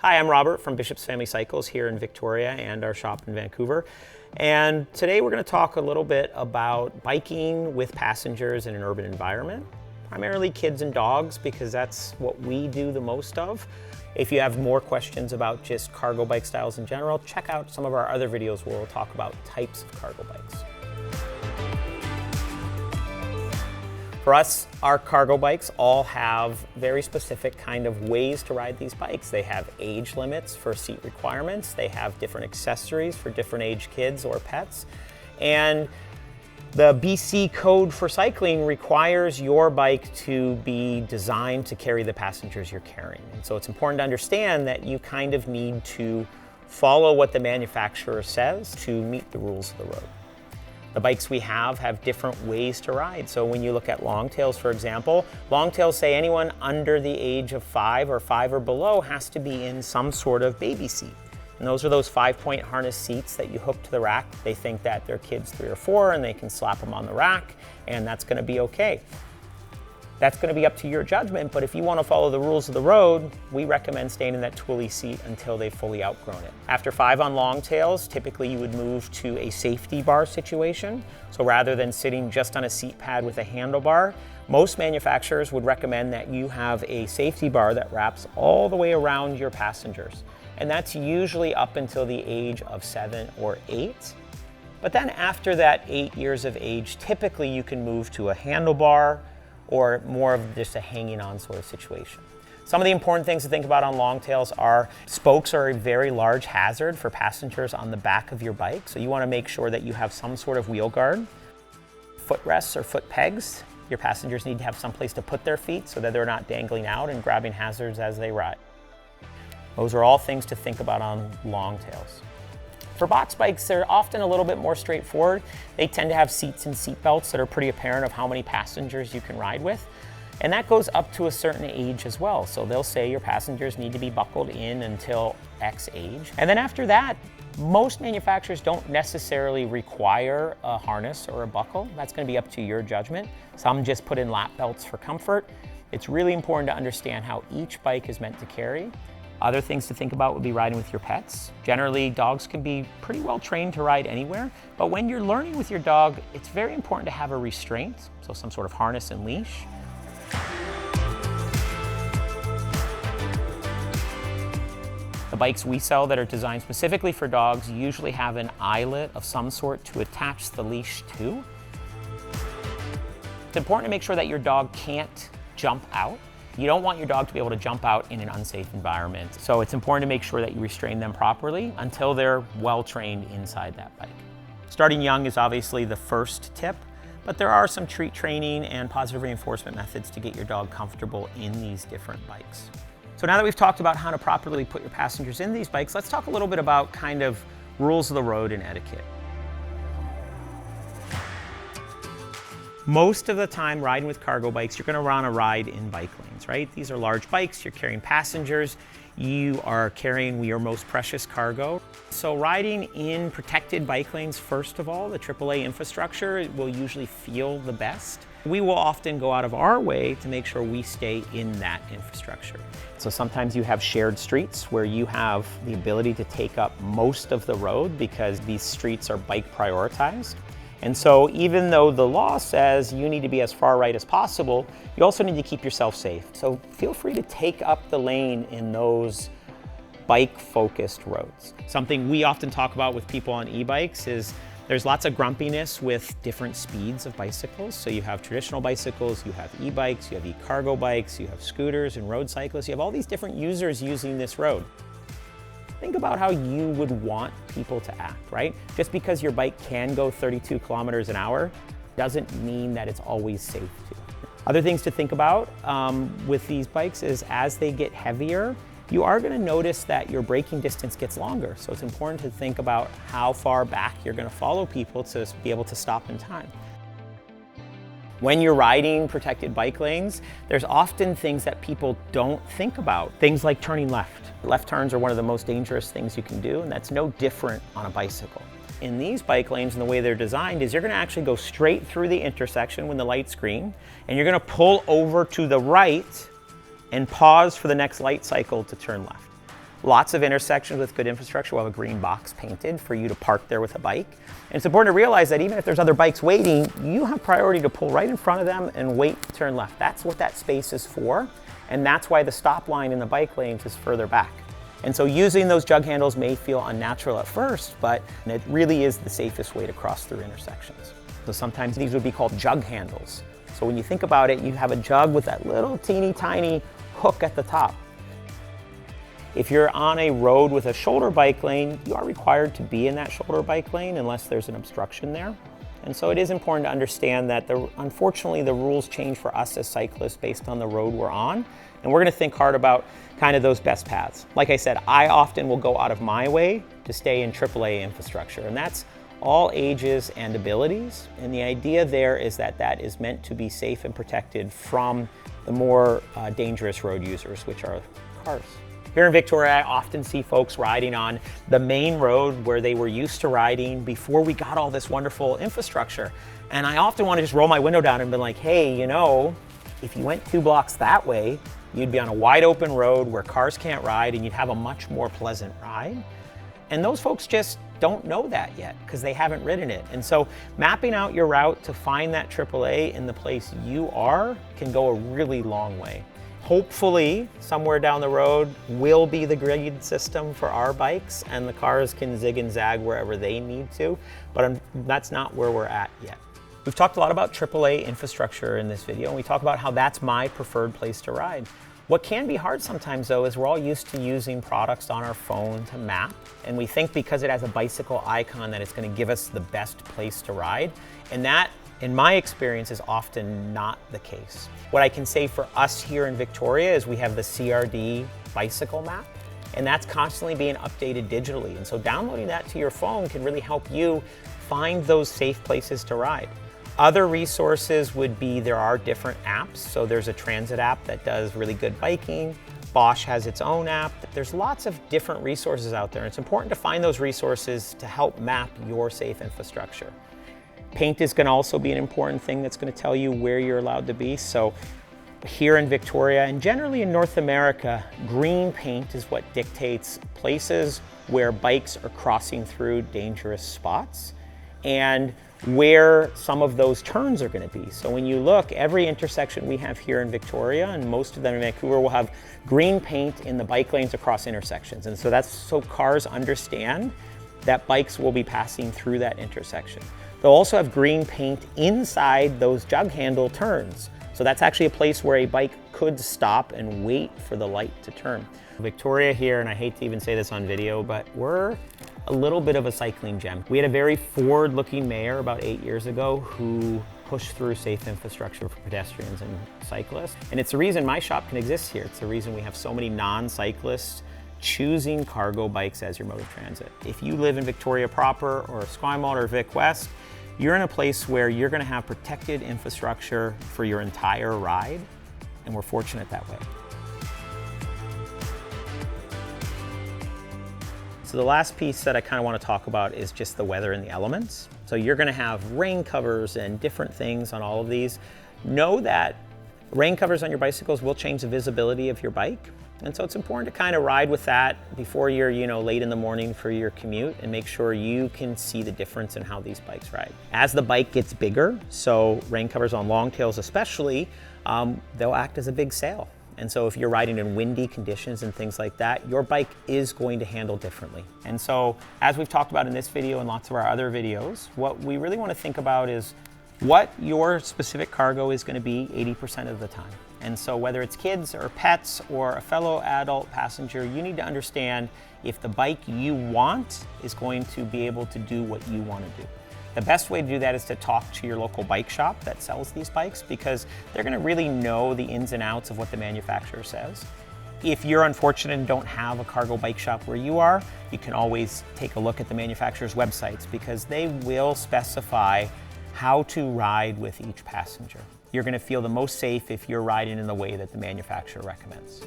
Hi, I'm Robert from Bishop's Family Cycles here in Victoria and our shop in Vancouver. And today we're going to talk a little bit about biking with passengers in an urban environment, primarily kids and dogs, because that's what we do the most of. If you have more questions about just cargo bike styles in general, check out some of our other videos where we'll talk about types of cargo bikes. For us, our cargo bikes all have very specific kind of ways to ride these bikes. They have age limits for seat requirements. They have different accessories for different age kids or pets. And the BC code for cycling requires your bike to be designed to carry the passengers you're carrying. And so it's important to understand that you kind of need to follow what the manufacturer says to meet the rules of the road. The bikes we have different ways to ride. So when you look at longtails, for example, longtails say anyone under the age of 5 or 5 or below has to be in some sort of baby seat. And those are those 5-point harness seats that you hook to the rack. They think that their kid's 3 or 4 and they can slap them on the rack and that's gonna be okay. That's gonna be up to your judgment, but if you wanna follow the rules of the road, we recommend staying in that twilly seat until they've fully outgrown it. After 5 on longtails, typically you would move to a safety bar situation. So rather than sitting just on a seat pad with a handlebar, most manufacturers would recommend that you have a safety bar that wraps all the way around your passengers. And that's usually up until the age of 7 or 8. But then after that 8 years of age, typically you can move to a handlebar or more of just a hanging on sort of situation. Some of the important things to think about on longtails are spokes are a very large hazard for passengers on the back of your bike. So you wanna make sure that you have some sort of wheel guard. Footrests or foot pegs. Your passengers need to have some place to put their feet so that they're not dangling out and grabbing hazards as they ride. Those are all things to think about on longtails. For box bikes, they're often a little bit more straightforward. They tend to have seats and seat belts that are pretty apparent of how many passengers you can ride with. And that goes up to a certain age as well. So they'll say your passengers need to be buckled in until X age. And then after that, most manufacturers don't necessarily require a harness or a buckle. That's gonna be up to your judgment. Some just put in lap belts for comfort. It's really important to understand how each bike is meant to carry. Other things to think about would be riding with your pets. Generally, dogs can be pretty well trained to ride anywhere, but when you're learning with your dog, it's very important to have a restraint, so some sort of harness and leash. The bikes we sell that are designed specifically for dogs usually have an eyelet of some sort to attach the leash to. It's important to make sure that your dog can't jump out. You don't want your dog to be able to jump out in an unsafe environment. So it's important to make sure that you restrain them properly until they're well trained inside that bike. Starting young is obviously the first tip, but there are some treat training and positive reinforcement methods to get your dog comfortable in these different bikes. So now that we've talked about how to properly put your passengers in these bikes, let's talk a little bit about kind of rules of the road and etiquette. Most of the time riding with cargo bikes, you're gonna run a ride in bike lanes, right? These are large bikes, you're carrying passengers, you are carrying your most precious cargo. So riding in protected bike lanes, first of all, the AAA infrastructure will usually feel the best. We will often go out of our way to make sure we stay in that infrastructure. So sometimes you have shared streets where you have the ability to take up most of the road because these streets are bike prioritized. And so even though the law says you need to be as far right as possible, you also need to keep yourself safe. So feel free to take up the lane in those bike-focused roads. Something we often talk about with people on e-bikes is there's lots of grumpiness with different speeds of bicycles. So you have traditional bicycles, you have e-bikes, you have e-cargo bikes, you have scooters and road cyclists. You have all these different users using this road. Think about how you would want people to act, right? Just because your bike can go 32 kilometers an hour doesn't mean that it's always safe to. Other things to think about with these bikes is as they get heavier, you are gonna notice that your braking distance gets longer. So it's important to think about how far back you're gonna follow people to be able to stop in time. When you're riding protected bike lanes, there's often things that people don't think about. Things like turning left. Left turns are one of the most dangerous things you can do, and that's no different on a bicycle. In these bike lanes and the way they're designed is you're gonna actually go straight through the intersection when the light's green, and you're gonna pull over to the right and pause for the next light cycle to turn left. Lots of intersections with good infrastructure will have a green box painted for you to park there with a bike. And it's important to realize that even if there's other bikes waiting, you have priority to pull right in front of them and wait to turn left. That's what that space is for. And that's why the stop line in the bike lanes is further back. And so using those jug handles may feel unnatural at first, but it really is the safest way to cross through intersections. So sometimes these would be called jug handles. So when you think about it, you have a jug with that little teeny tiny hook at the top. If you're on a road with a shoulder bike lane, you are required to be in that shoulder bike lane unless there's an obstruction there. And so it is important to understand that unfortunately the rules change for us as cyclists based on the road we're on. And we're going to think hard about kind of those best paths. Like I said, I often will go out of my way to stay in AAA infrastructure, and that's all ages and abilities. And the idea there is that that is meant to be safe and protected from the more dangerous road users, which are cars. Here in Victoria, I often see folks riding on the main road where they were used to riding before we got all this wonderful infrastructure. And I often want to just roll my window down and be like, hey, you know, if you went 2 blocks that way, you'd be on a wide open road where cars can't ride and you'd have a much more pleasant ride. And those folks just don't know that yet because they haven't ridden it. And so mapping out your route to find that AAA in the place you are can go a really long way. Hopefully, somewhere down the road will be the grid system for our bikes and the cars can zig and zag wherever they need to, but that's not where we're at yet. We've talked a lot about AAA infrastructure in this video, and we talk about how that's my preferred place to ride. What can be hard sometimes though is we're all used to using products on our phone to map, and we think because it has a bicycle icon that it's going to give us the best place to ride, and that, in my experience, is often not the case. What I can say for us here in Victoria is we have the CRD bicycle map, and that's constantly being updated digitally. And so downloading that to your phone can really help you find those safe places to ride. Other resources would be, there are different apps. So there's a transit app that does really good biking. Bosch has its own app. There's lots of different resources out there. And it's important to find those resources to help map your safe infrastructure. Paint is going to also be an important thing that's going to tell you where you're allowed to be. So here in Victoria and generally in North America, green paint is what dictates places where bikes are crossing through dangerous spots and where some of those turns are going to be. So when you look, every intersection we have here in Victoria and most of them in Vancouver will have green paint in the bike lanes across intersections. And so that's so cars understand that bikes will be passing through that intersection. They'll also have green paint inside those jug handle turns. So that's actually a place where a bike could stop and wait for the light to turn. Victoria here, and I hate to even say this on video, but we're a little bit of a cycling gem. We had a very forward-looking mayor about 8 years ago who pushed through safe infrastructure for pedestrians and cyclists. And it's the reason my shop can exist here. It's the reason we have so many non-cyclists choosing cargo bikes as your mode of transit. If you live in Victoria proper or Esquimalt or Vic West, you're in a place where you're going to have protected infrastructure for your entire ride, and we're fortunate that way. So the last piece that I kind of want to talk about is just the weather and the elements. So you're going to have rain covers and different things on all of these. Know that rain covers on your bicycles will change the visibility of your bike. And so it's important to kind of ride with that before you're, late in the morning for your commute and make sure you can see the difference in how these bikes ride. As the bike gets bigger, so rain covers on long tails especially, they'll act as a big sail. And so if you're riding in windy conditions and things like that, your bike is going to handle differently. And so as we've talked about in this video and lots of our other videos, what we really want to think about is what your specific cargo is going to be 80% of the time. And so whether it's kids or pets or a fellow adult passenger, you need to understand if the bike you want is going to be able to do what you want to do. The best way to do that is to talk to your local bike shop that sells these bikes because they're going to really know the ins and outs of what the manufacturer says. If you're unfortunate and don't have a cargo bike shop where you are, you can always take a look at the manufacturer's websites because they will specify how to ride with each passenger. You're going to feel the most safe if you're riding in the way that the manufacturer recommends.